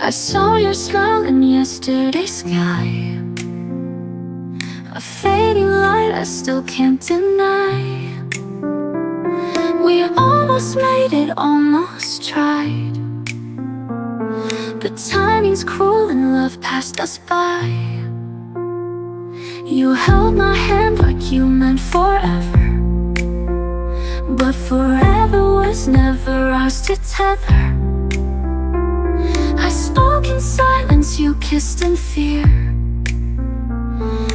I saw your smile in yesterday's sky, a fading light I still can't deny. We almost made it, almost tried, but timing's cruel and love passed us by. You held my hand like you meant forever, but forever was never ours to tether. I spoke in silence, you kissed in fear.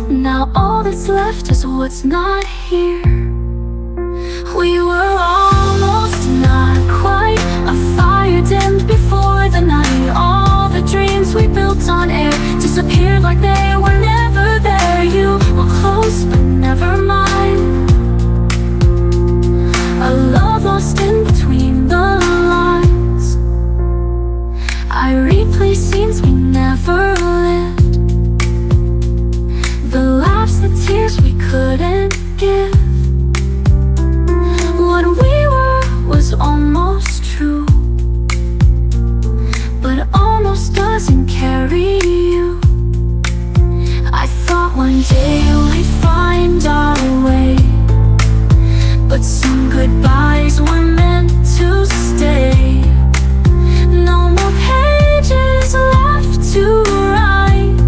Now all that's left is what's not here. We were almost, not quite. A fire dimmed before the night. All the dreams we built on air disappeared like they were never there. You were close but never mine, a love lost in between the lines. I replay scenes we never lived, the laughs, the tears we couldn't give. What we were was almost true, but almost doesn't carry you. I thought one day we'd find our way, but some goodbyes were meant to stay. No more pages left to write.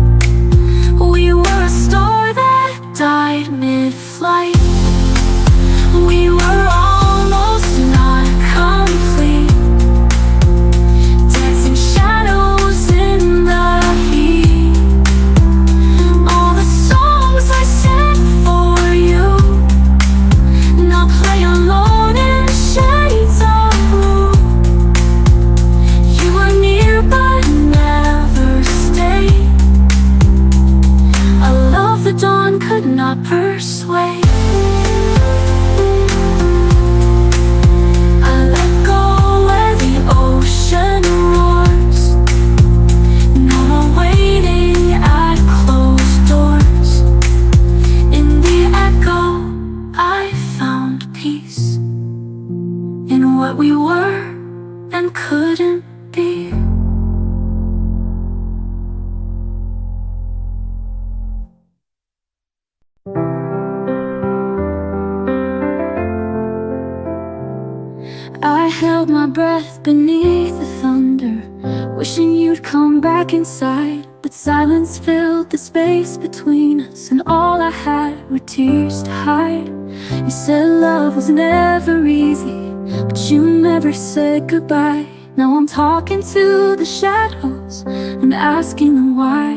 We were a story that died mid-flight. We were almost not complete, dancing shadows in the heat. All the songs I sang for you now play alone in shades of blue. You were near but never stayed, a love the dawn could not persuade. I let go where the ocean roars, no more waiting at closed doors. In the echo I found peace, in what we were and couldn't be. I held my breath beneath the thunder, wishing you'd come back inside. But silence filled the space between us, and all I had were tears to hide. You said love was never easy, but you never said goodbye. Now I'm talking to the shadows and asking them why.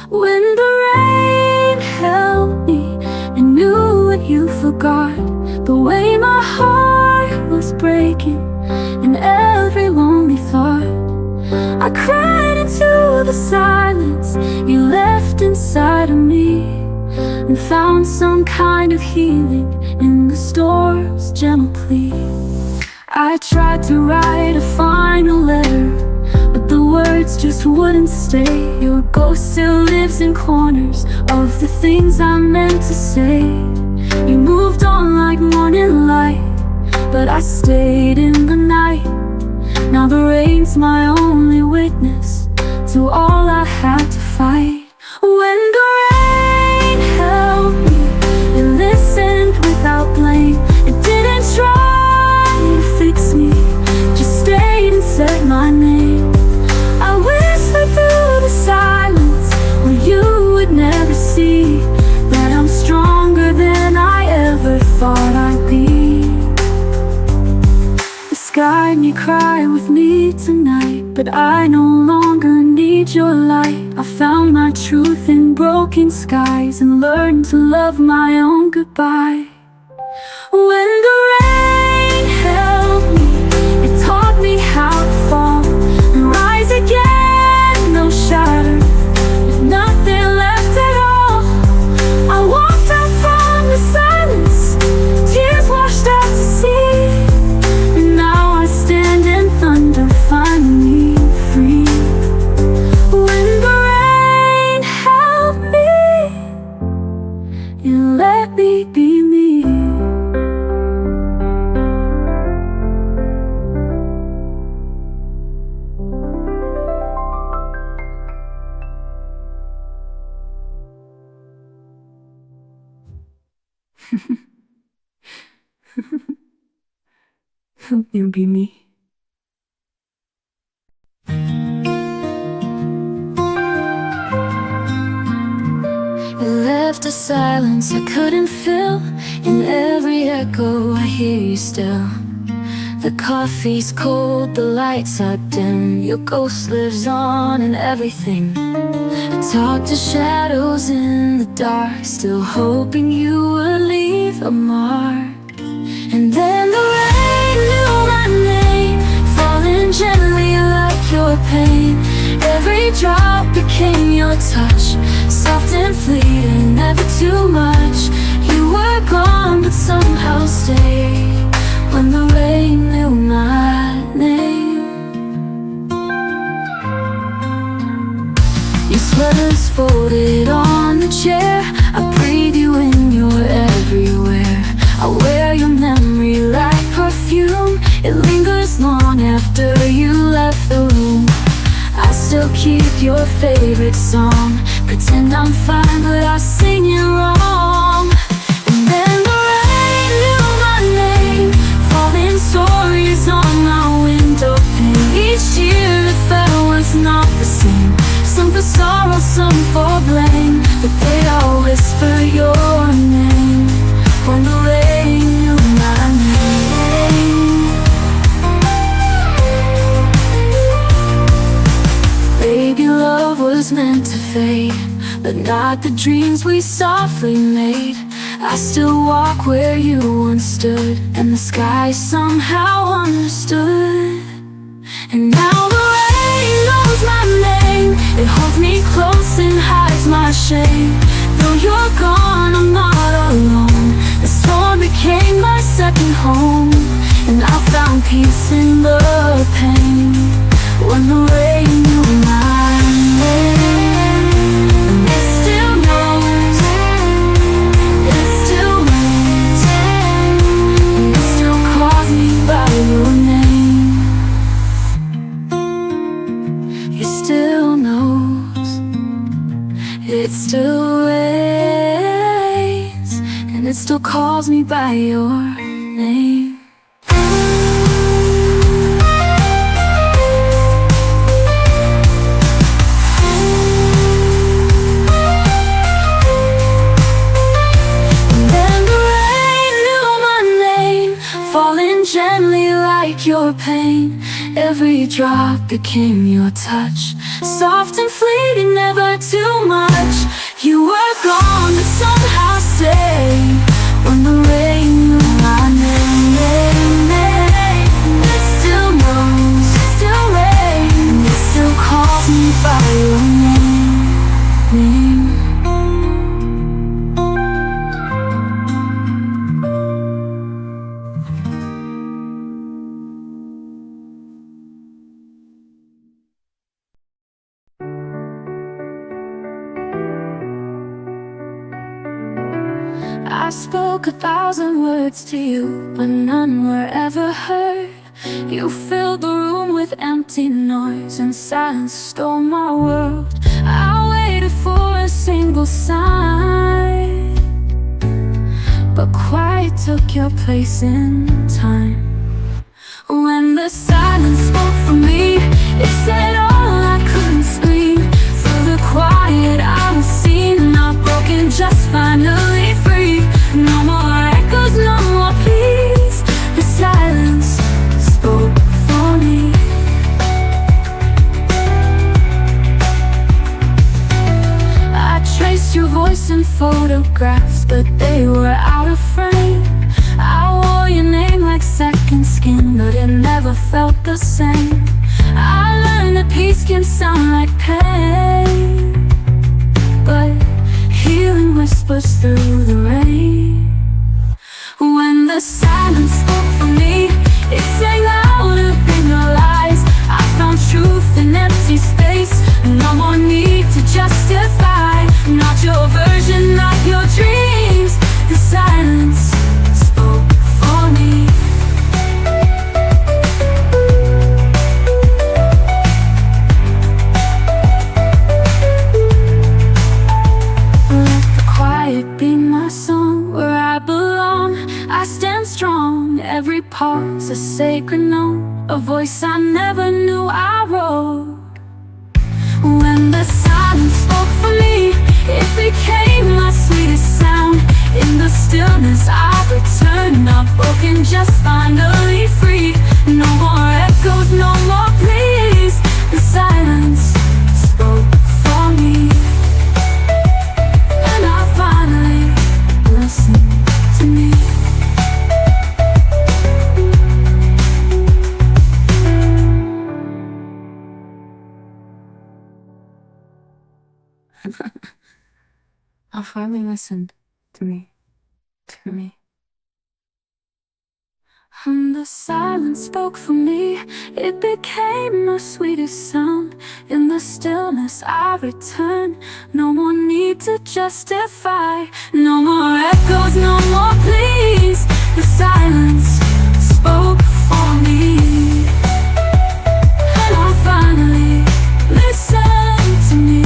When the rain held me, I knew what you forgot, the way my heart was breaking in every lonely thought. I cried into the silence you left inside of me, and found some kind of healing in the storm's gentle plea. I tried to write a final letter, but the words just wouldn't stay. Your ghost still lives in corners of the things I meant to say. You moved on like morning light, but I stayed in the night. Now the rain's my only witness to all I had to fight. When the rain held me, it listened without blame. It didn't try to fix me, just stayed and said my name. I whispered through the silence where you would never see that I'm stronger than I ever thought I'd be. The sky may cry with me tonight, but I no longer need your light. I found my truth in broken skies and learned to love my own goodbye. When the rain held me, it taught me how to fall and rise again, no shattered, with nothing left at all. I walked out from the silence, tears washed out to sea, and now I stand in thunder, finally free. When the rain held me, it let me be me. You be me. It left a silence I couldn't fill. In every echo I hear you still. The coffee's cold, the lights are dim. Your ghost lives on in everything. I talk to shadows in the dark, still hoping you will leave a mark. And then the rain knew my name, falling gently like your pain. Every drop became your touch, soft and fleeting, never too much. You were gone but somehow stayed. When the rain knew my name, your sweater's folded on the chair. I breathe you in, you're everywhere. I wear your memory like perfume. It lingers long after you left the room. I still keep your favorite song, pretend I'm fine but I sing it wrong. And then the rain knew my name, falling stories on my window pane. Each year it felt was not the same, some for sorrow, some for blame, but they all whisper your name. When the rain knew my name, baby, love was meant to fade, but not the dreams we softly made. I still walk where you once stood, and the sky somehow understood. And now the rain knows my name, it holds me close and hides my shame. Though you're gone, I'm not alone. The storm became my second home, and I found peace in the pain. When the rain knew my name, and it still knows, it still knows, and it still calls me by your name. It still knows, it still waits, and it still calls me by your name. Gently like your pain, every drop became your touch, soft and fleeting, never too much. You were gone but somehow stayed. When the rain knew my name, it still knows, it still rains, it still calls me by your name. I spoke 1,000 words to you, but none were ever heard. You filled the room with empty noise, and silence stole my world. I waited for a single sign, but quiet took your place in time. When the silence spoke for me, it said all I couldn't scream. Through the quiet I was seen, not broken, just finally free. No more echoes, no more pleas. The silence spoke for me. I traced your voice in photographs, but they were out of frame. I wore your name like second skin, but it never felt the same. I learned that peace can sound like pain, but healing whispers through the rain. When the silence spoke for me, it sang louder than your lies. I found truth in empty space, no more need to justify. Not your version, not your dreams. The silence spoke for me. Let the quiet be my song, where every pause a sacred note, a voice I never knew I wrote. When the silence spoke for me, it became my sweetest sound. In the stillness I returned, not broken, just finally free. No more echoes, no more pleas. The silence spoke for me, and I finally listened to me. I finally listened to me. And the silence spoke for me, it became my sweetest sound. In the stillness I returned, no more need to justify. No more echoes, no more pleas. The silence spoke for me, and I finally listened to me.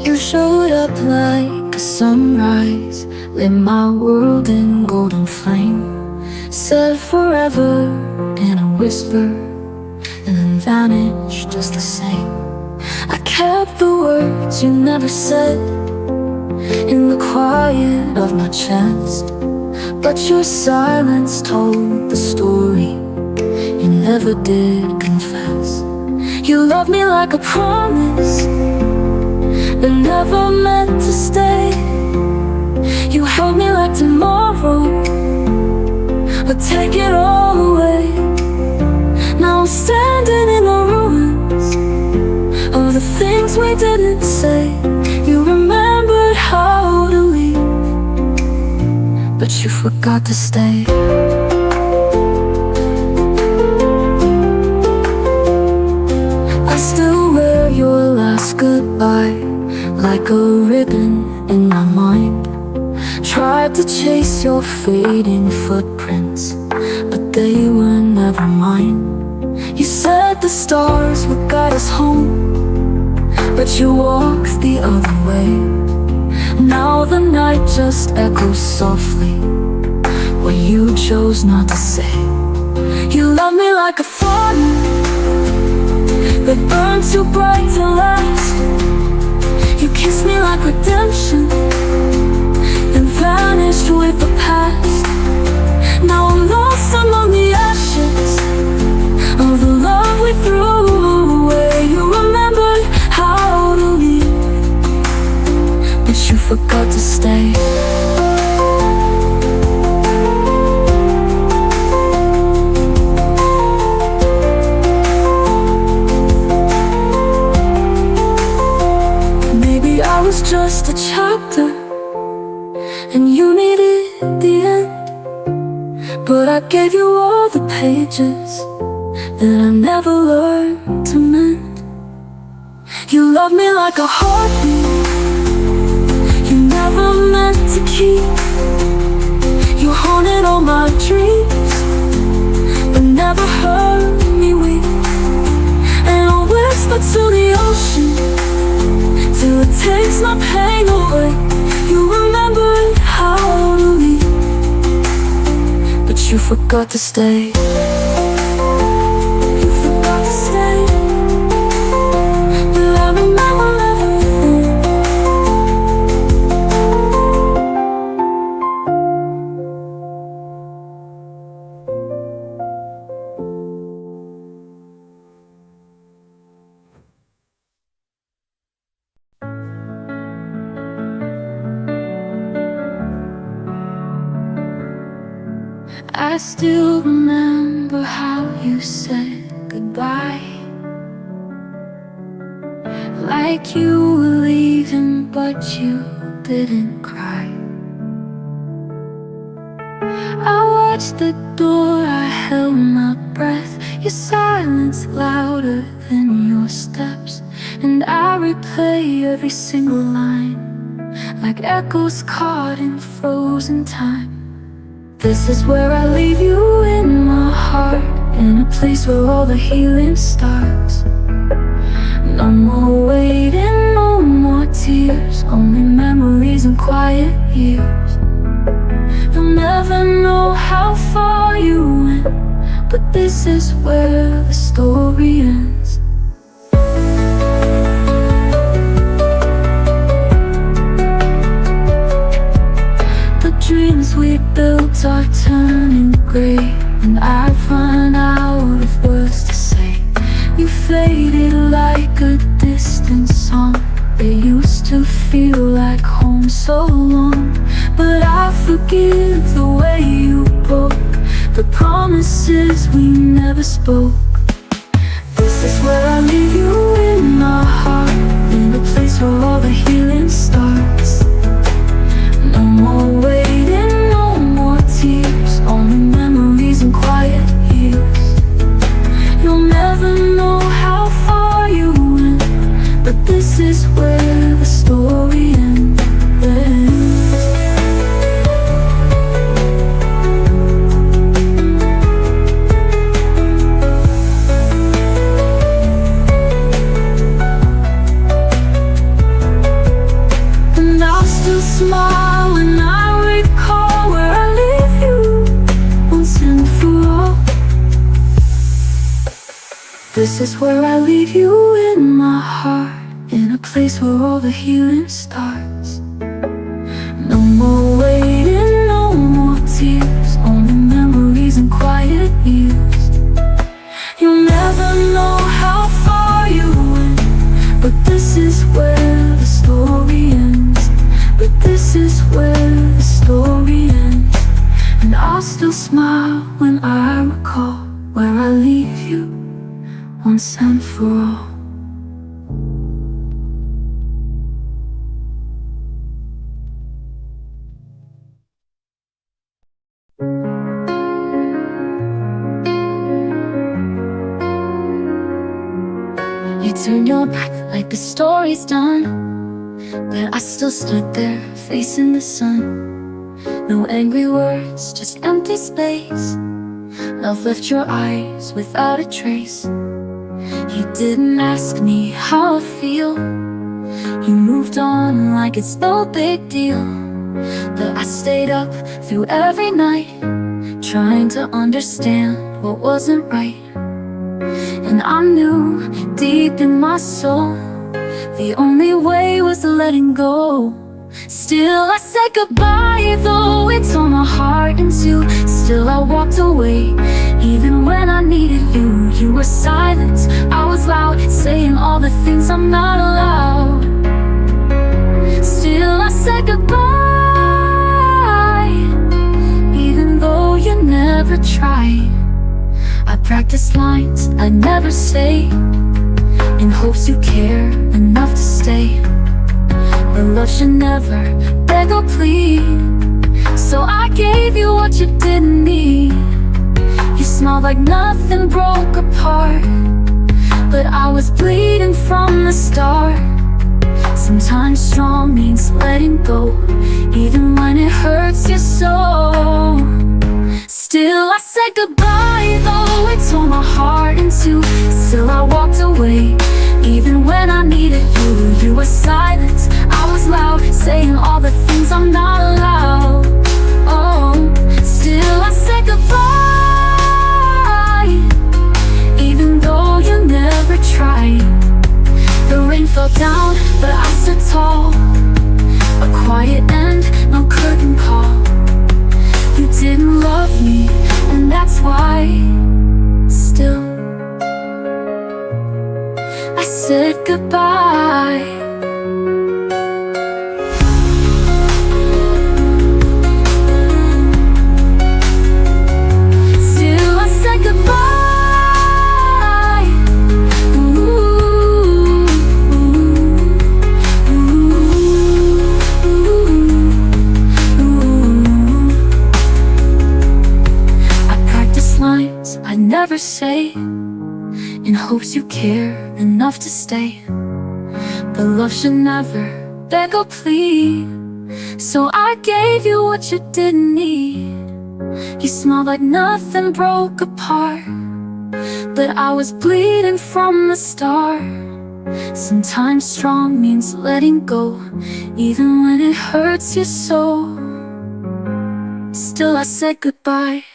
You showed up like a sunrise, lit my world in golden flame, said forever in a whisper, and then vanished just the same. I kept the words you never said in the quiet of my chest, but your silence told the story you never did confess. You loved me like a promise that never meant to stay. You held me like tomorrow would take it all away. Now I'm standing in the ruins of the things we didn't say. You remembered how to leave, but you forgot to stay. I still wear your last goodbye like a ribbon in my mind. Tried to chase your fading footprints, but they were never mine. You said the stars would guide us home, but you walked the other way. Now the night just echoes softly what you chose not to say. You love me like a fire that burned too bright to last. You kissed me like redemption, then vanished with the past. Now I'm lost among the ashes of the love we threw away. You remembered how to leave, but you forgot to stay. I was just a chapter, and you needed the end. But I gave you all the pages that I never learned to mend. You loved me like a heartbeat you never meant to keep. You haunted all my dreams, but never heard me weep. And I whispered to the ocean till it takes my pain away. You remembered how to leave, but you forgot to stay. You forgot to stay, but I remember everything. I still remember how you said goodbye, like you were leaving but you didn't cry. I watched the door, I held my breath, your silence louder than your steps, and I replay every single line like echoes caught in frozen time. This is where I leave you in my heart, in a place where all the healing starts. No more waiting, no more tears, only memories and quiet years. You'll never know how far you went, but this is where the story ends. The dreams we built are turning gray, and I've run out of words to say. You faded like a distant song. It used to feel like home so long, but I forgive the way you broke the promises we never spoke. This is where I leave you in my heart, in a place where all the healing starts. No more waiting, no more tears, only memories and quiet years. You'll never know how far you went, but this is where the story ends. And I'll still smile when I recall where I leave you once and for all. This is where I leave you in my heart, in a place where all the healing starts. No more waiting, no more tears, only memories and quiet years. You'll never know how far you went, but this is where the story ends. But this is where the story ends. And I'll still smile when I recall where I leave you once and for all. You turn your back like the story's done, but I still stood there facing the sun. No angry words, just empty space. Love left your eyes without a trace. You didn't ask me how I feel. You moved on like it's no big deal. But I stayed up through every night, trying to understand what wasn't right. And I knew deep in my soul the only way was letting go. Still I said goodbye, though it tore my heart in two. Still I walked away, even when I needed you. You were silent, I was loud, saying all the things I'm not allowed. Still I said goodbye, even though you never tried. I practiced lines I'd never say, in hopes you care enough to stay. But love should never beg or plead, so I gave you what you didn't need. You smiled like nothing broke apart, but I was bleeding from the start. Sometimes strong means letting go, even when it hurts you so. Still I said goodbye, though it tore my heart in two. Still I walked away, even when I needed you. You were silent, I was loud, saying all the things I'm not allowed. Oh, still I said goodbye, even though you never tried. The rain fell down, but I stood tall. A quiet end, no curtain call. You didn't love me, and that's why. Still I said goodbye. Still I said goodbye. I never say, in hopes you care enough to stay. But love should never beg or plead, so I gave you what you didn't need. You smiled like nothing broke apart, but I was bleeding from the start. Sometimes strong means letting go, even when it hurts you so. Still I said goodbye.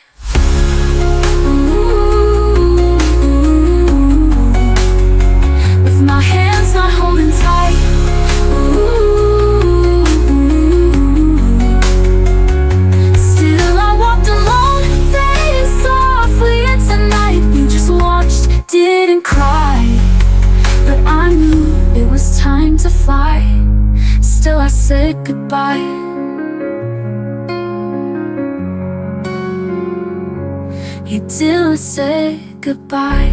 With my hands not holding tight. Still I walked alone, fading softly into night. You just watched, didn't cry, but I knew it was time to fly. Still I said goodbye. You still said goodbye.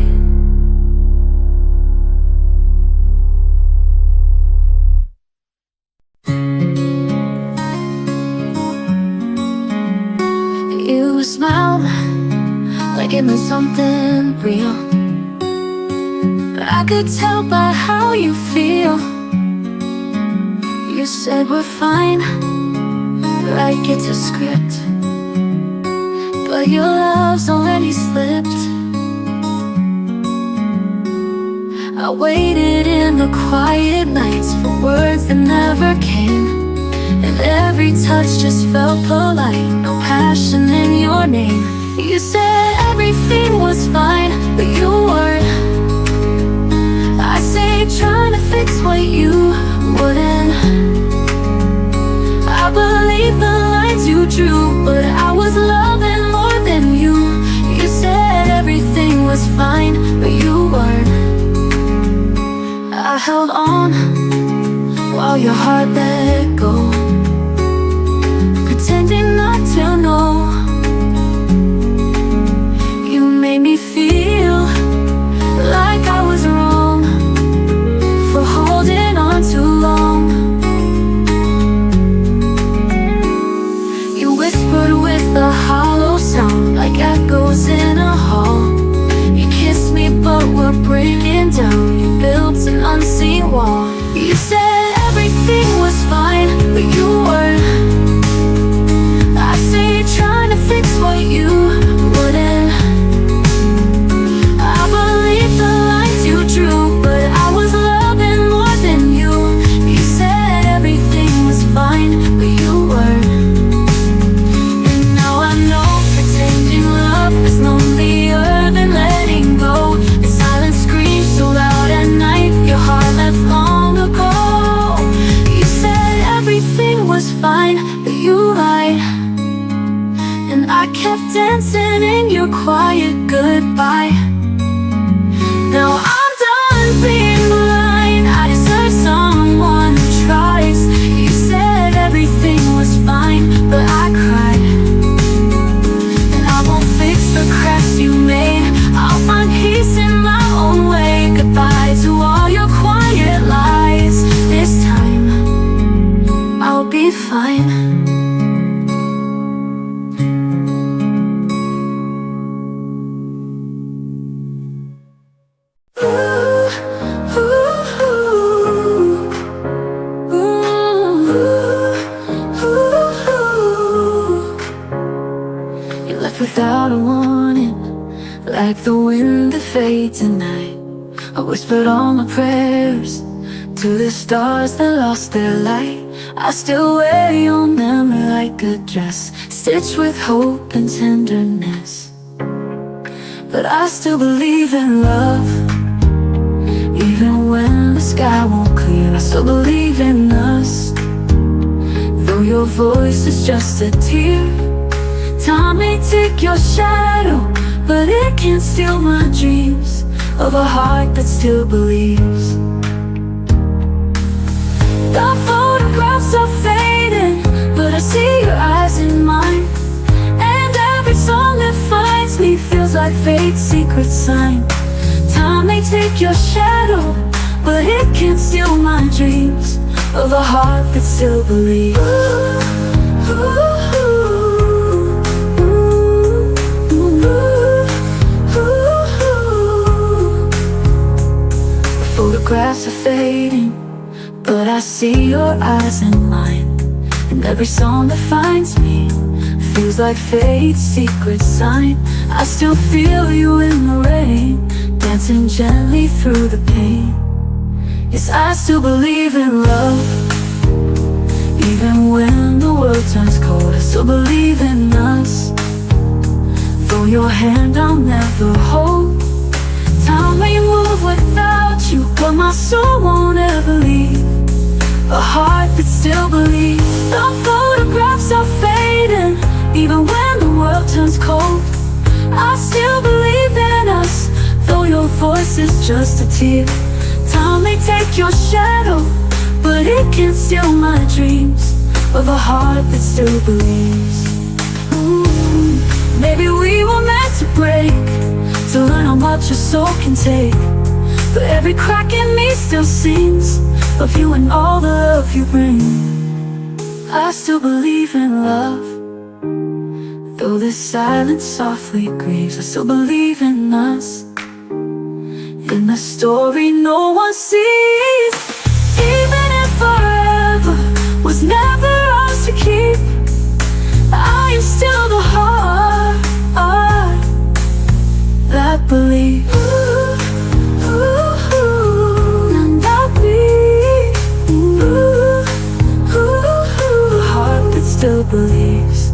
You smiled like it meant something real, but I could tell by how you feel. You said we're fine, like it's a script, but your love's already slipped. I waited in the quiet nights for words that never came, and every touch just felt polite, no passion in your name. You said everything was fine, but you weren't. I say trying to fix what you wouldn't. I believe the lines you drew, but I was loving more than you. You said everything was fine, but you weren't. I held on while your heart let go, pretending not to know. You made me feel like I was wrong for holding on too long. You whispered with a hollow sound, like echoes in a hall. You kissed me but were breaking down. You built an unseen wall. You said everything was fine, but you weren't. I say trying to fix what you wouldn't. I believe the lines you drew, but I was loving more than you. You said everything was fine, but you weren't. And now I know pretending love is lonelier than letting go. The silent screams so loud at night, your heart left long ago. You said everything was fine, but you lied, and I kept dancing in your quiet goodbye. Now I'm done being blind, I deserve someone who tries. You said everything was fine, but I cried. And I won't fix the cracks you made, I'll find peace in my own way. Goodbye to all your quiet lies. This time I'll be fine. You left without a warning, like the wind that fades at night. I whispered all my prayers to the stars that lost their light. I still wear your memory like a dress, stitched with hope and tenderness. But I still believe in love, even when the sky won't clear. I still believe in us, though your voice is just a tear. Time may take your shadow, but it can't steal my dreams of a heart that still believes. The photographs are fading, but I see your eyes in mine. And every song that finds me feels like fate's secret sign. Time may take your shadow, but it can't steal my dreams of a heart that still believes. The photographs are fading, but I see your eyes in mine. And every song that finds me feels like fate's secret sign. I still feel you in the rain, dancing gently through the pain. Yes, I still believe in love, even when the world turns cold. I still believe in us, though your hand I'll never hold. Time may move without you, but my soul won't ever leave. A heart that still believes. The photographs are fading, even when the world turns cold. I still believe in us, though your voice is just a tear. Time may take your shadow, but it can't steal my dreams of a heart that still believes. Maybe we were meant to break, to learn how much a soul can take. But every crack in me still sings of you and all the love you bring. I still believe in love, though this silence softly grieves. I still believe in us, in the story no one sees. Even if forever was never ours to keep, I am still the heart that believes. And I believe, a heart that still believes.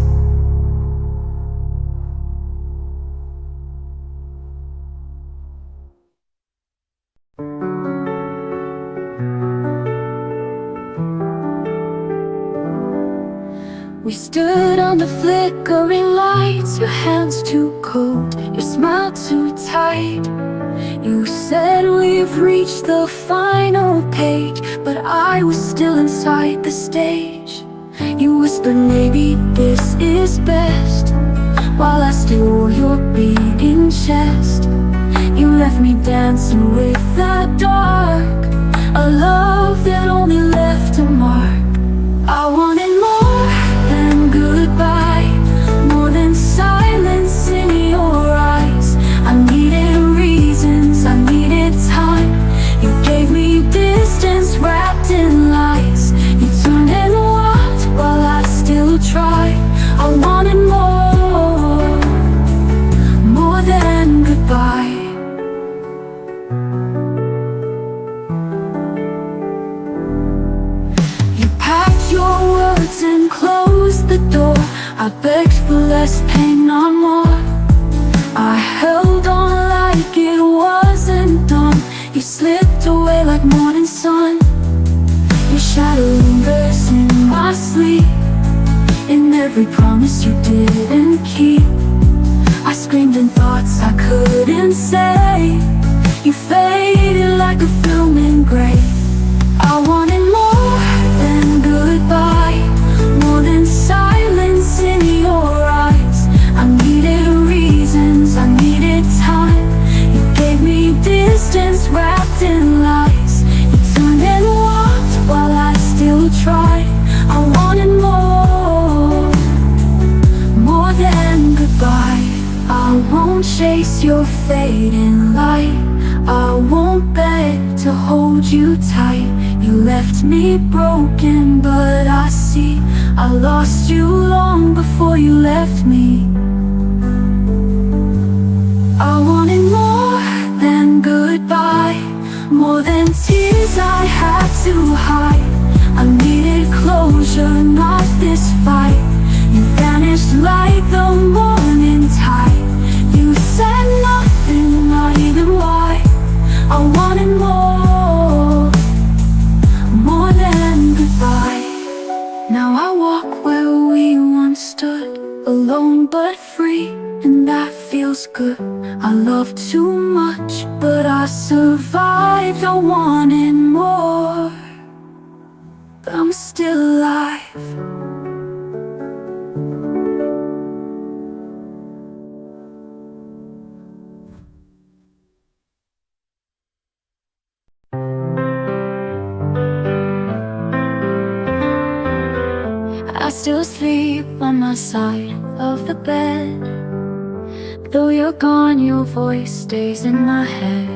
We stood on the flickering lights, your hands too cold, your smile too tight. You said we've reached the final page, but I was still inside the stage. You whispered maybe this is best, while I still wore your beating chest. You left me dancing with the dark, a love that only left a mark. I wanted more than goodbye, more than silence in your eyes. I needed reasons, I needed time. You gave me distance wrapped in lies. You turned and walked while I still tried. I wanted more than goodbye. You packed your words and closed the door. I begged for less pain, not more. I held on like it wasn't done. You slipped away like morning sun. Your shadow lingers in my sleep, in every promise you didn't keep. I screamed in thoughts I couldn't say. You faded like a film in gray. I wanted more than goodbye, more than silence in your eyes. I needed reasons, I needed time. You gave me distance wrapped in lies. You turned and walked while I still tried. I wanted more than goodbye. I won't chase your fading light, I won't beg to hold you tight. You left me broken, but I see I lost you long before you left me. I wanted more than goodbye, more than tears I had to hide. I needed closure, not this fight. You vanished like the morning tide. You said nothing, not even why. I wanted more than goodbye. Now I walk where we once stood, alone but free, and that feels good. I loved too much, but I survived. I wanted more, but I'm still alive. I still sleep on my side of the bed. Though you're gone, your voice stays in my head.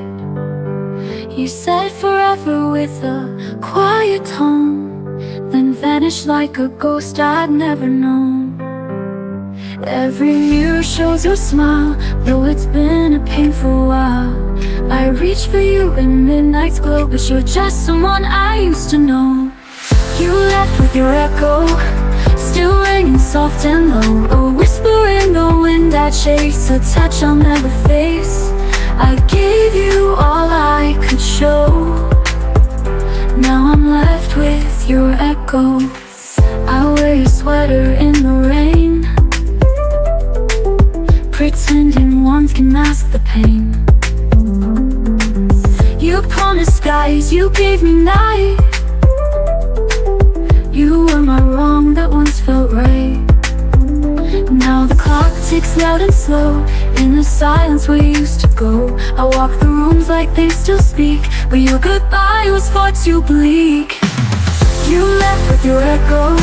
You said forever with a quiet tone, then vanished like a ghost I'd never known. Every mirror shows your smile, though it's been a painful while. I reach for you in midnight's glow, but you're just someone I used to know. You left with your echo, still ringing soft and low. A whisper in the wind I chase, a touch I'll never face. I gave you all I could show. Now I'm left with your echo. I wear your sweater in the rain, pretending warmth can mask the pain. You promised skies, you gave me night. You were my wrong that once felt right. Now the clock ticks loud and slow, in the silence we used to go. I walk the rooms like they still speak, but your goodbye was far too bleak. You left with your echo,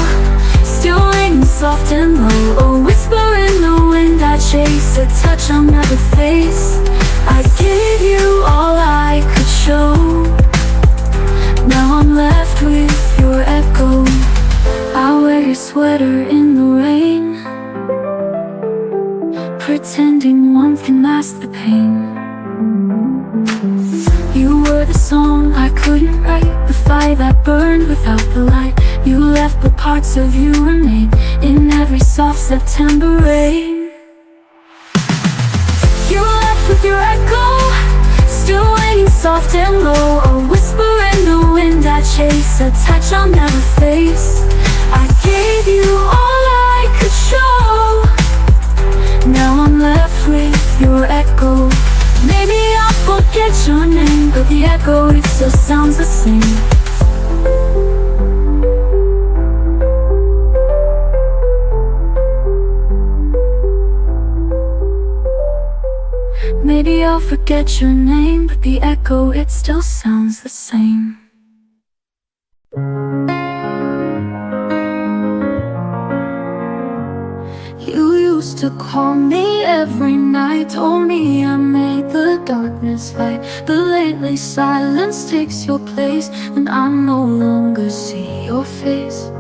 still ringing soft and low. A whisper in the wind I chase, a touch I'll never face. I gave you all I could show. Now I'm left with your echo. I wear your sweater in the rain, pretending warmth can mask the pain. You were the song I couldn't write, the fire that burned without the light. You left but parts of you remain in every soft September rain. You left with your echo, still ringing soft and low. A whisper in the wind I chase, a touch I'll never face. I gave you all I could show. Now I'm left with your echo. Maybe I'll forget your name, but the echo, it still sounds the same. Maybe I'll forget your name, but the echo, it still sounds the same. You used to call me every night, told me I made the darkness light. But lately silence takes your place, and I no longer see your face.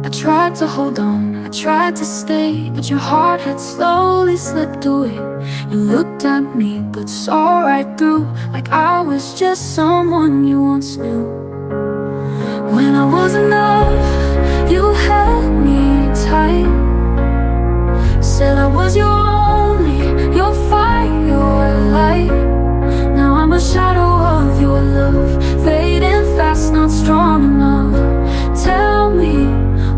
I tried to hold on, I tried to stay, but your heart had slowly slipped away. You looked at me but saw right through, like I was just someone you once knew. When I was enough, you held me tight, said I was your only, your fire, your light. Now I'm a shadow of your love, fading fast, not strong enough. Tell me,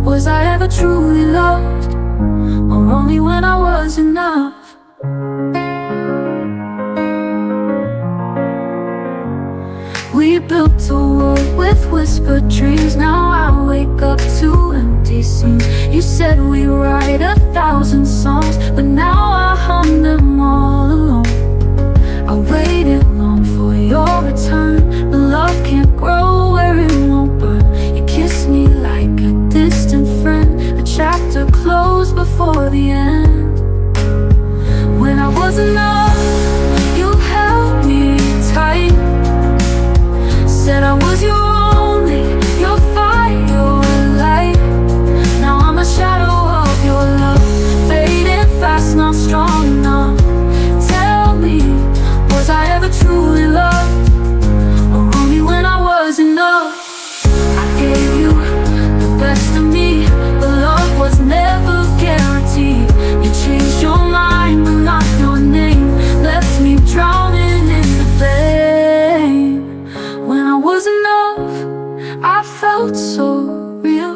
was I ever truly loved, or only when I was enough? We built a world with whispered dreams. Now I wake up to empty scenes. You said we write 1,000 songs, but now I hum them all alone. I waited long for your return, but love can't grow where it won't burn. You kissed me like a distant friend, a chapter closed before the end. When I was enough, you held me tight, said I was your only, your fire, your light. Now I'm a shadow of your love, fading fast, not strong enough. Tell me, was I ever truly loved, or only when I was enough? I gave you the best of me, but love was never guaranteed. You changed your mind, but not your name, left me drowning in the blame. When I was enough, I felt so real.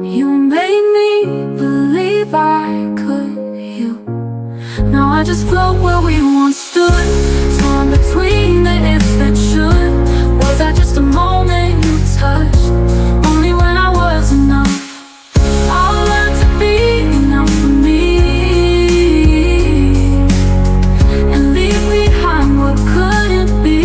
You made me believe I could heal. Now I just float where we once stood, torn between the if and should. Was I just a moment you touched, only when I was enough? I'll learn to be enough for me, and leave behind what couldn't be.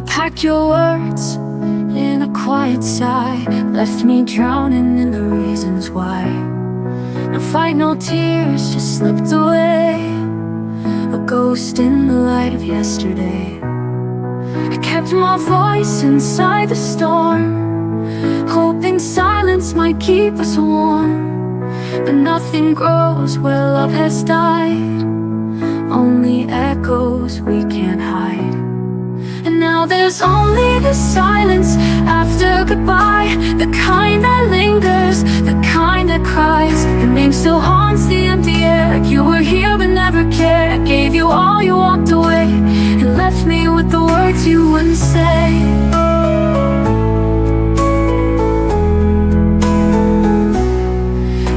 You packed your words in a quiet sigh, left me drowning in the reasons why. No fight, no tears, just slipped away, a ghost in the light of yesterday. I kept my voice inside the storm, hoping silence might keep us warm. But nothing grows where love has died, only echoes we can't hide. And now there's only the silence after goodbye, the kind that lingers, the kind that cries. Your name still haunts the empty air, like you were here but never cared. I gave you all, you walked away, and left me with the words you wouldn't say.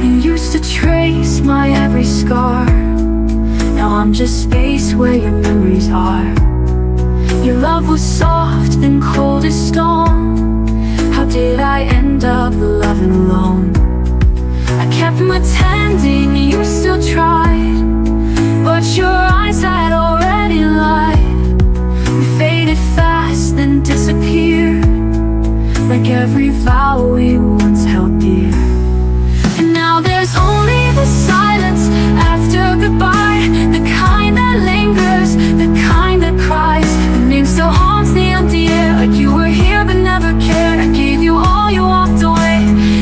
You used to trace my every scar, now I'm just space where your memories are. Your love was soft, then cold as stone. How did I end up loving alone? I kept pretending you still tried, but your eyes had already lied. We faded fast, then disappeared, like every vow we once held dear. And now there's only the silence after goodbye, the kind that lingers, the kind that cries. The name still haunts the empty air, like you were here but never cared. I gave you all, you walked away,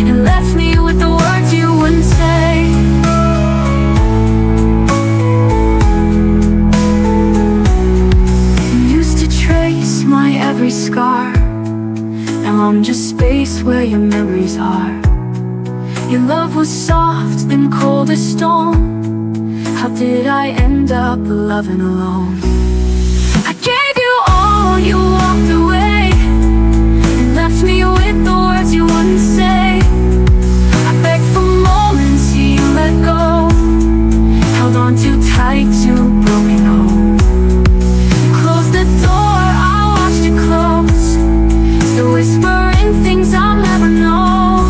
and left me with the words you wouldn't say. You used to trace my every scar, now I'm just space where your memories are. Your love was soft, then cold as stone. How did I end up loving alone? I gave you all, you walked away, and left me with the words you wouldn't say. I begged for moments, you let go, held on too tight to a broken home. You closed the door, I watched it close, still whispering things I'll never know.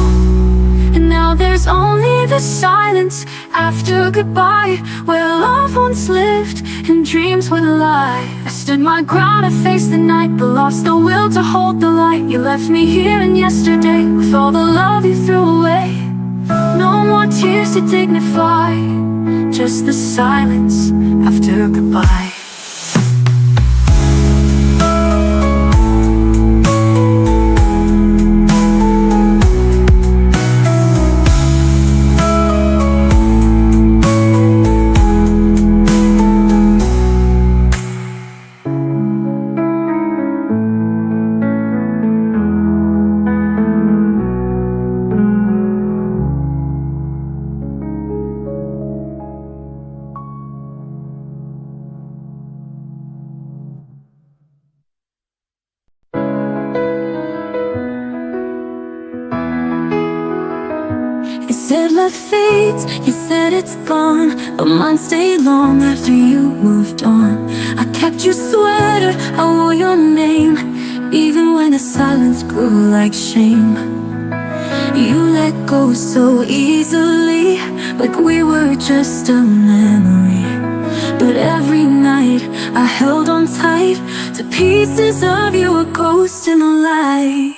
And now there's only the silence after goodbye, where love once lived and dreams would lie. I stood my ground, I faced the night, but lost the will to hold the light. You left me here in yesterday, with all the love you threw away. No more tears to dignify, just the silence after goodbye. You said love fades, you said it's gone, but mine stayed long after you moved on. I kept your sweater, I wore your name, even when the silence grew like shame. You let go so easily, like we were just a memory. But every night I held on tight to pieces of you, a ghost in the light.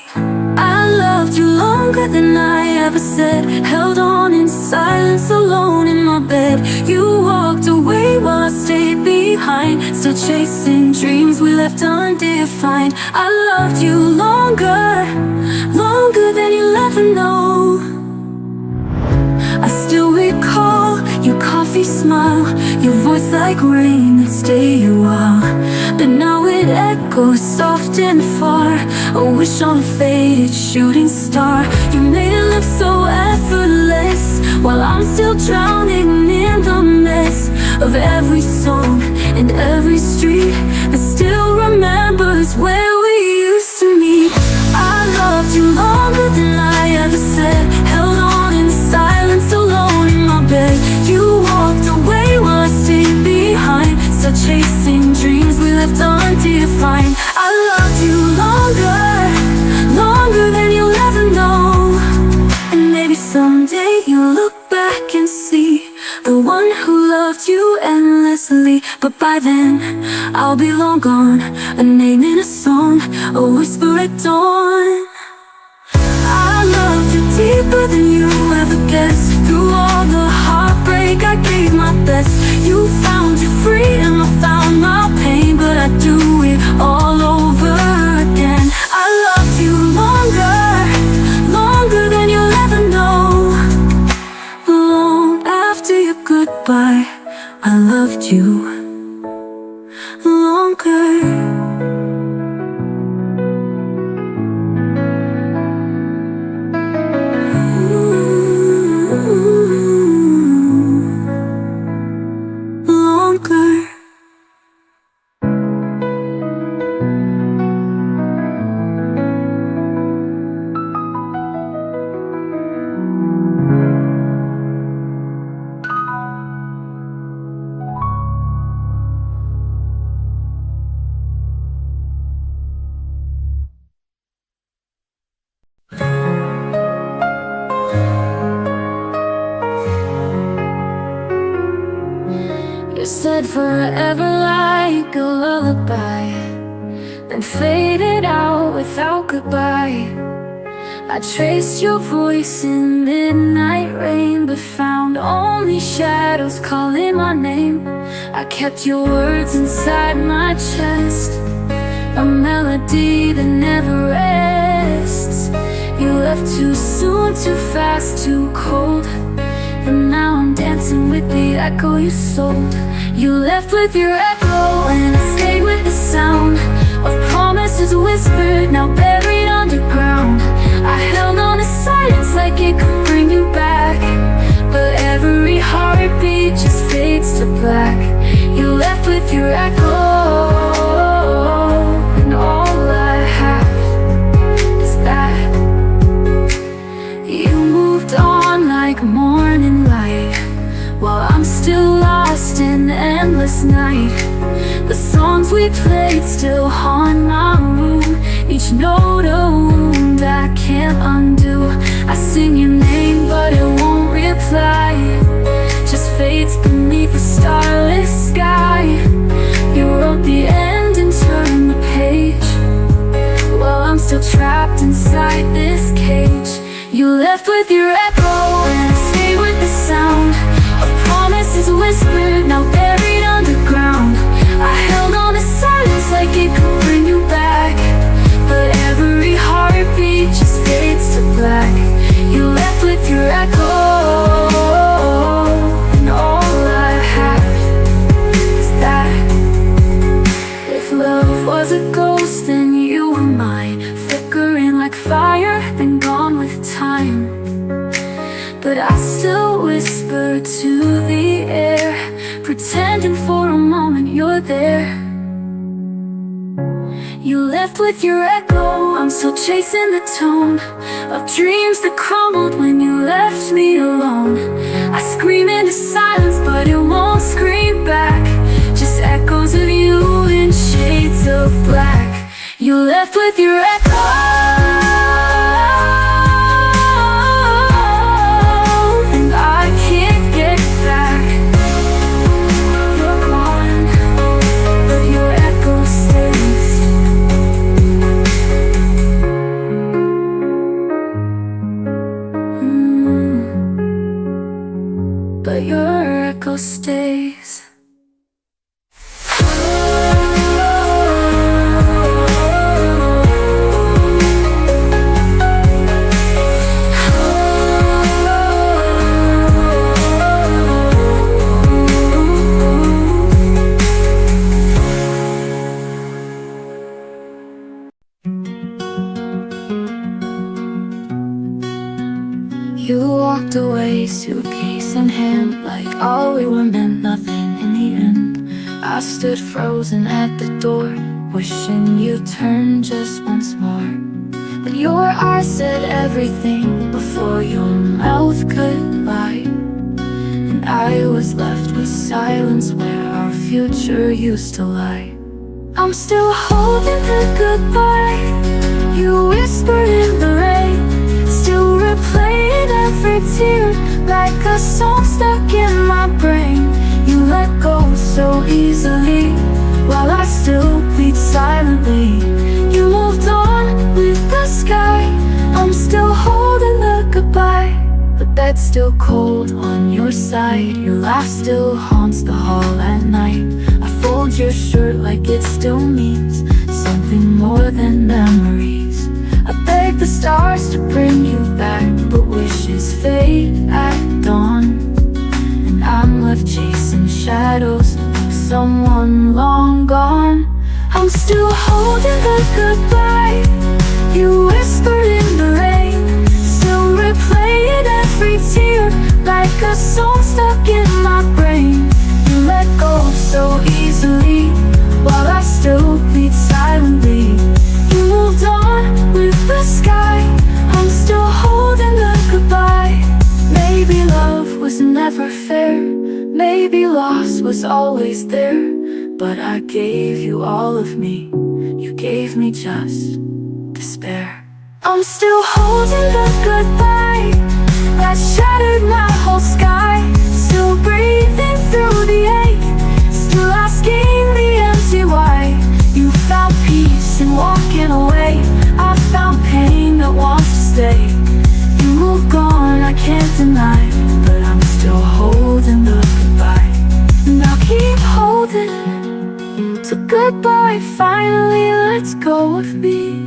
I loved you longer than I ever said, held on in silence alone in my bed. You walked away while I stayed behind, still chasing dreams we left undefined. I loved you longer, longer than you'll ever know. I still recall your coffee smile, your voice like rain that stayed a while. But now it echoes soft and far, a wish on a faded shooting star. You made it look so effortless, while I'm still drowning in the mess of every song and every street that still remembers where we used to meet. I loved you longer than I ever said, held on in silence alone in my bed. You walked away while I stayed behind, still chasing dreams we left undefined. I loved you longer, longer than you'll ever know. And maybe someday you'll look back and see the one who loved you endlessly. easily. But by then, I'll be long gone, a name in a song, a whisper at dawn. I loved you deeper than you ever guessed. Through all the heartbreak, I gave my best. You found your freedom, I found my pain, but I'd do it all over again. I loved you longer than you'll ever know. Long after your goodbye, I loved you longer. You said forever like a lullaby, then faded out without goodbye. I traced your voice in midnight rain, but found only shadows calling my name. I kept your words inside my chest, a melody that never rests. You left too soon, too fast, too cold, and now I'm dancing with the echo you sold. You left with your echo and I stayed with the sound of promises whispered, now buried underground. I held on to silence like it could bring you back, but every heartbeat just fades to black. You left with your echo, and all I have is that. You moved on like morning light, while I'm still lost in endless night. The songs we played still haunt my room, each note a wound I can't undo. I sing your name but it won't reply, just fades beneath the starless sky. You wrote the end and turned the page, while I'm still trapped inside this cage. You left with your echo and I stayed with the sound of promises whispered, now buried underground. I held on to silence like it could bring you back, but every heartbeat just fades to black. You left with your echo, and all I have is that. If love was a ghost, then you were mine, flickering like fire, then gone with time. But I still whisper to the air, pretending for a moment you're there. You left with your echo, I'm still chasing the tone of dreams that crumbled when you left me alone. I scream into silence but it won't scream back, just echoes of you in shades of black. You left with your echo, but your echo stays. You walked away, suitcase in hand, like all we were meant nothing in the end. I stood frozen at the door, wishing you'd turn just once more. But your eyes said everything before your mouth could lie, and I was left with silence where our future used to lie. I'm still holding the goodbye you whispered in the rain, still replaying every tear like a song stuck in my brain. You let go so easily, while I still bleed silently. You moved on with the sky, I'm still holding the goodbye. The bed's still cold on your side, your laugh still haunts the hall at night. I fold your shirt like it still means something more than memories. I beg the stars to bring you back, but wishes fade at dawn. And I'm left chasing shadows of someone long gone. I'm still holding the goodbye you whispered in the rain, still replaying every tear like a song stuck in my brain. You let go so easily, while I still bleed silently. You moved on with the sky, I'm still holding the goodbye. Maybe love was never fair, maybe loss was always there, but I gave you all of me, you gave me just despair. I'm still holding the goodbye that shattered my whole sky, still breathing through the ache, still asking the empty why. You found peace in walking away, I found pain that wants to stay. You moved on, I can't deny, but I'm still holding the goodbye. And I'll keep holding till goodbye finally lets go of me.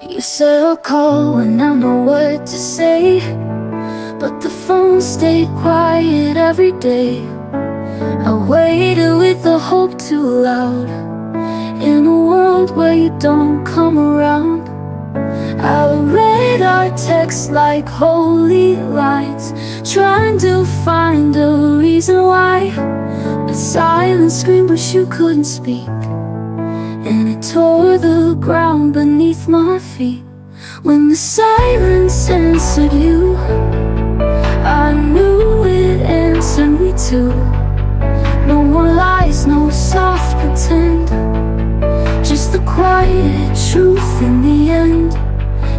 You said I'll call when I know what to say, but the phone stayed quiet every day. I waited with the hope too loud, in a world where you don't come around. I read our texts like holy lines, trying to find a reason why. But silence screamed but you couldn't speak, and it tore the ground beneath my feet. When the silence answered you, I knew it answered me too. No more lies, no soft pretend, just the quiet truth in the end.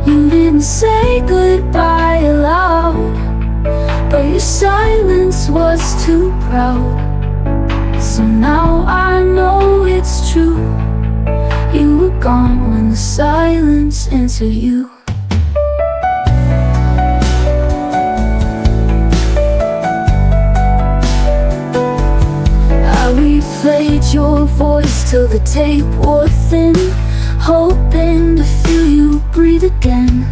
You didn't say goodbye aloud, but your silence was too proud. So now I know it's true, you were gone when the silence answered you. I replayed your voice till the tape wore thin, hoping to feel you breathe again.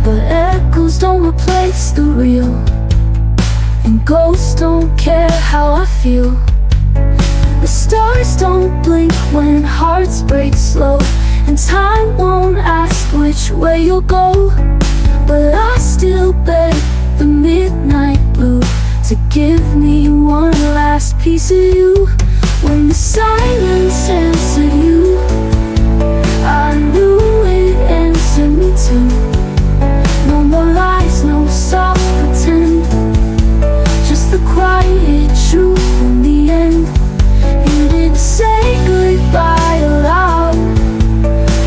But echoes don't replace the real, and ghosts don't care how I feel. The stars don't blink when hearts break slow, and time won't ask which way you'll go. But I still beg the midnight blue to give me one last piece of you. When the silence answered you, I knew it answered me too. No more lies, no soft pretend, just the quiet truth in the end. You didn't say goodbye aloud,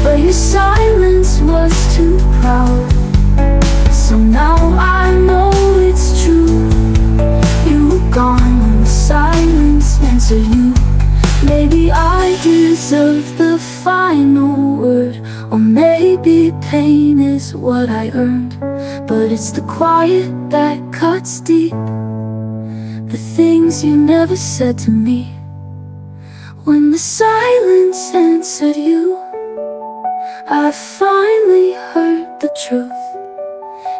but your silence was too proud. So now I know it's true, you were gone when the silence answered you. Maybe I deserve the final word, or maybe pain is what I earned. But it's the quiet that cuts deep, the things you never said to me. When the silence answered you, I finally heard the truth.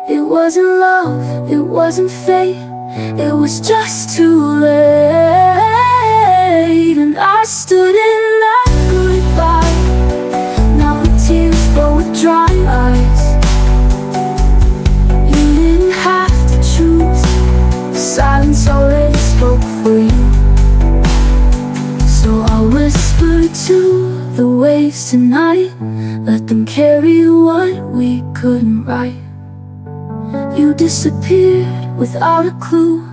It wasn't love, it wasn't fate, it was just too late. And I stood in that goodbye, now with tears but with dry eyes. You didn't have to choose, silence already spoke for you. So I'll whisper to the waves tonight, let them carry what we couldn't write. You disappeared without a clue,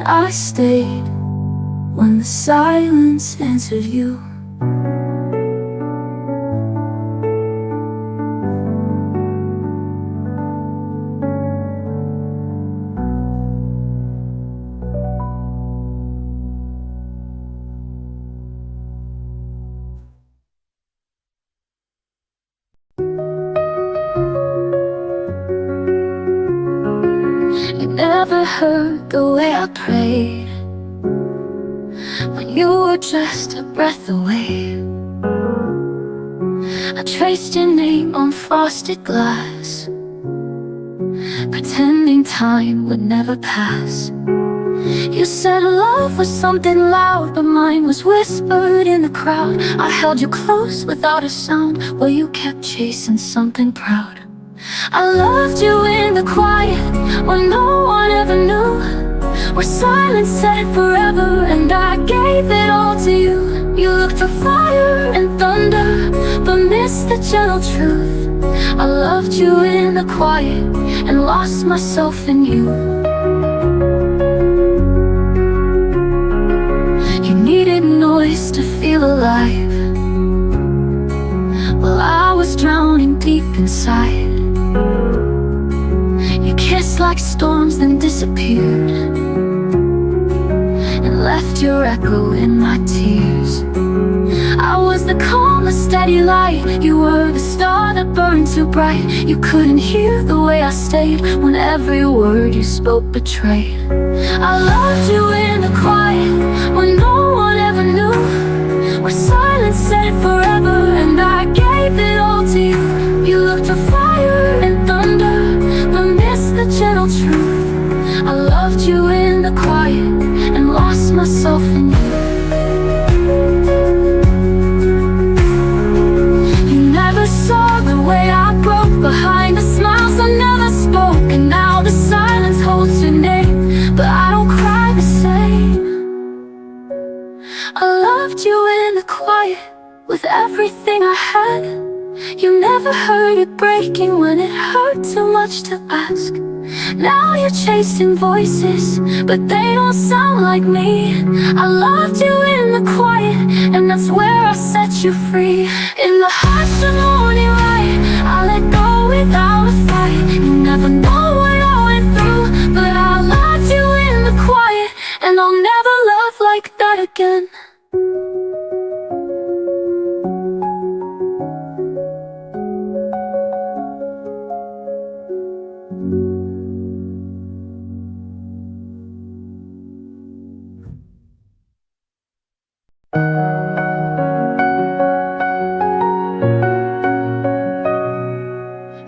I stayed when the silence answered you. You never heard the way I prayed when you were just a breath away. I traced your name on frosted glass, pretending time would never pass. You said love was something loud, but mine was whispered in the crowd. I held you close without a sound, while you kept chasing something proud. I loved you in the quiet, when no one ever knew, where silence said forever, and I gave it all to you. You looked for fire and thunder, but missed the gentle truth. I loved you in the quiet, and lost myself in you. You needed noise to feel alive, while I was drowning deep inside. You kissed like storms, then disappeared, and left your echo in my tears. I was the calm, the steady light. You were the star that burned too bright. You couldn't hear the way I stayed, when every word you spoke betrayed. I loved you in the quiet, when no one ever knew, where silence said forever, and I gave it all to you. You looked for fire and thunder, but missed the gentle truth. I loved you in the quiet, and lost myself in you. You never saw the way I broke behind the smiles I never spoke, and now the silence holds your name, but I don't cry the same. I loved you in the quiet, with everything I had. You never heard it breaking when it hurt too much to ask. Now you're chasing voices, but they don't sound like me. I loved you in the quiet, and that's where I set you free. In the hush of morning light, I let go without a fight. You never know what I went through, but I loved you in the quiet, and I'll never love like that again.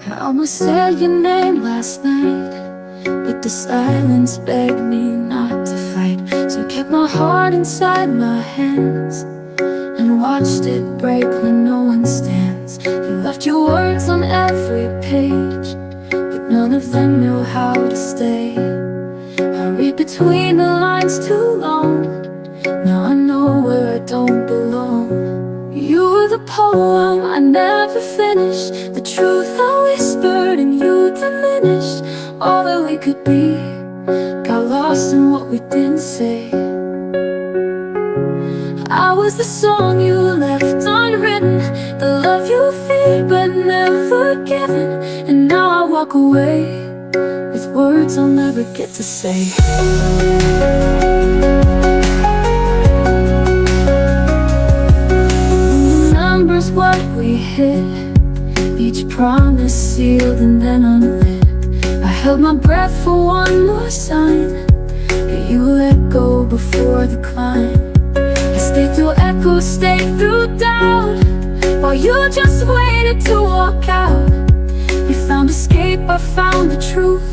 I almost said your name last night, but the silence begged me not to fight. So I kept my heart inside my hands, and watched it break when no one stands. You left your words on every page, but none of them knew how to stay. I read between the lines too long, now I know where I don't belong. You were the poem I never finished, the truth I whispered and you diminished. All that we could be got lost in what we didn't say. I was the song you left unwritten, the love you feared but never given. And now I walk away with words I'll never get to say. Remembers what we hid, each promise sealed and then unlit. I held my breath for one more sign, but you let go before the climb. I stayed through echoes, stayed through doubt, while you just waited to walk out. You found escape, I found the truth,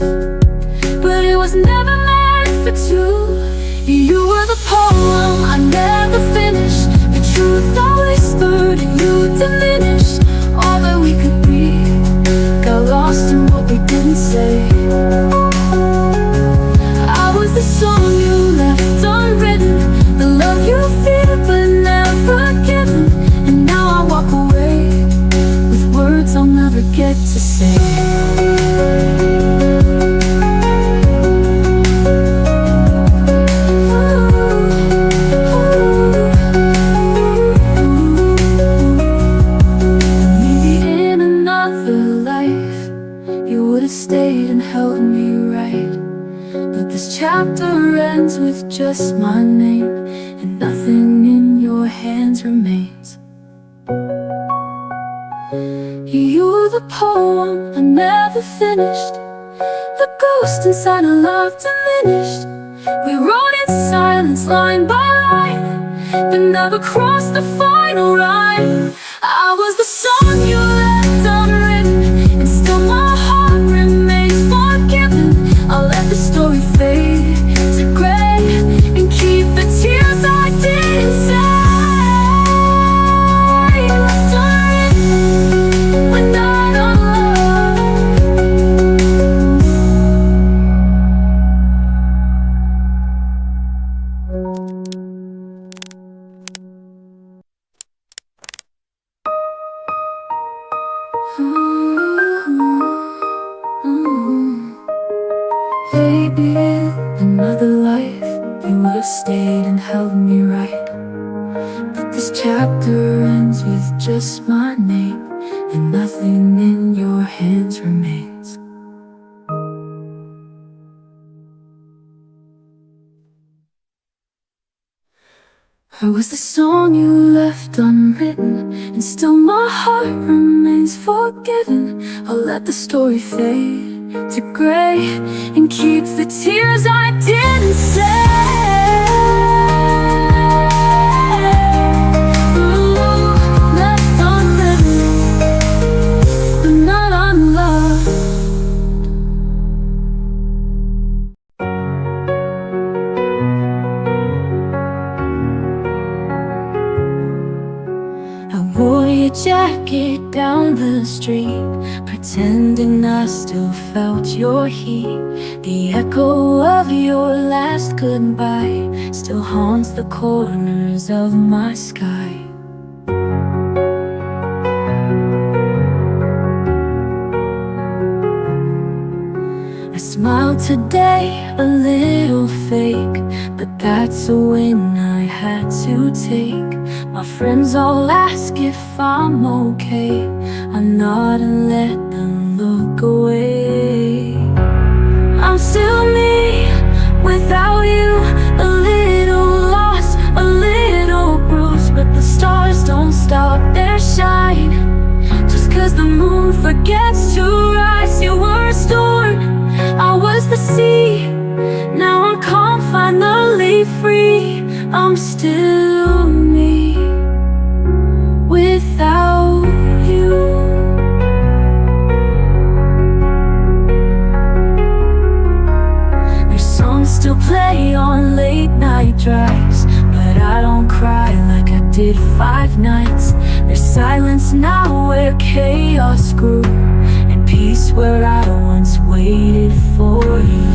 but it was never meant for two. You were the poem I never finished, the truth I whispered and you diminished. All that we could be got lost in what we didn't say. I was the song you left unwritten, the love you feared but never given. And now I walk away with words I'll never get to say. chapter ends with just my name, and nothing in your hands remains. You're the poem I never finished, the ghost inside a love diminished. We wrote in silence, line by line, but never crossed the final rhyme. I was the song you left unwritten, and still my heart remains forgiven. I'll let the story fade to gray and keep the tears I didn't say. Left unwritten, we're not alone. Maybe in another life you would have stayed and held me right, but this chapter ends with just my name, and nothing in your hands remains. I was the song you left unwritten, and still my heart remains forgiven. I'll let the story fade to gray and keep the tears I didn't say. Ooh, left unwritten, but not unloved. I wore your jacket down the street, pretending I still felt your heat. The echo of your last goodbye still haunts the corners of my sky. I smiled today, a little fake, but that's a win I had to take. My friends all ask if I'm okay. I nod and let them look away. I'm still me without you, a little lost, a little bruised, but the stars don't stop their shine just 'cause the moon forgets to rise. You were a storm, I was the sea. Now I'm calm, finally free. I'm still me without you. Their songs still play on late night drives, but I don't cry like I did 5 nights. There's silence now where chaos grew, and peace where I once waited for you.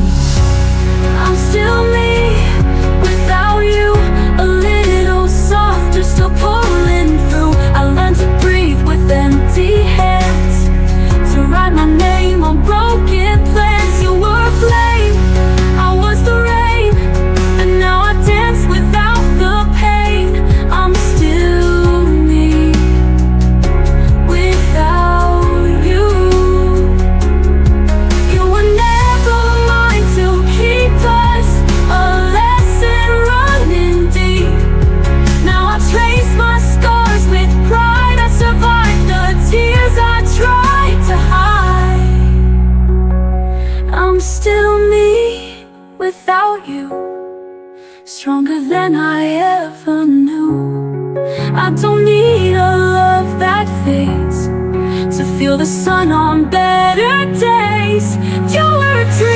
I'm still me without you, a little softer, still pulling through. I learned to breathe with empty hands, to write my name on broken plans. You were a flame, I was the rain, and now I dance without the pain. I'm still me without you. You were never mine to keep us, a lesson running deep. Now I trace my scars with pride. I survived the tears I tried to hide. I'm still me without you, stronger than I ever knew. I don't need a love that fades to feel the sun on better days. You were a dream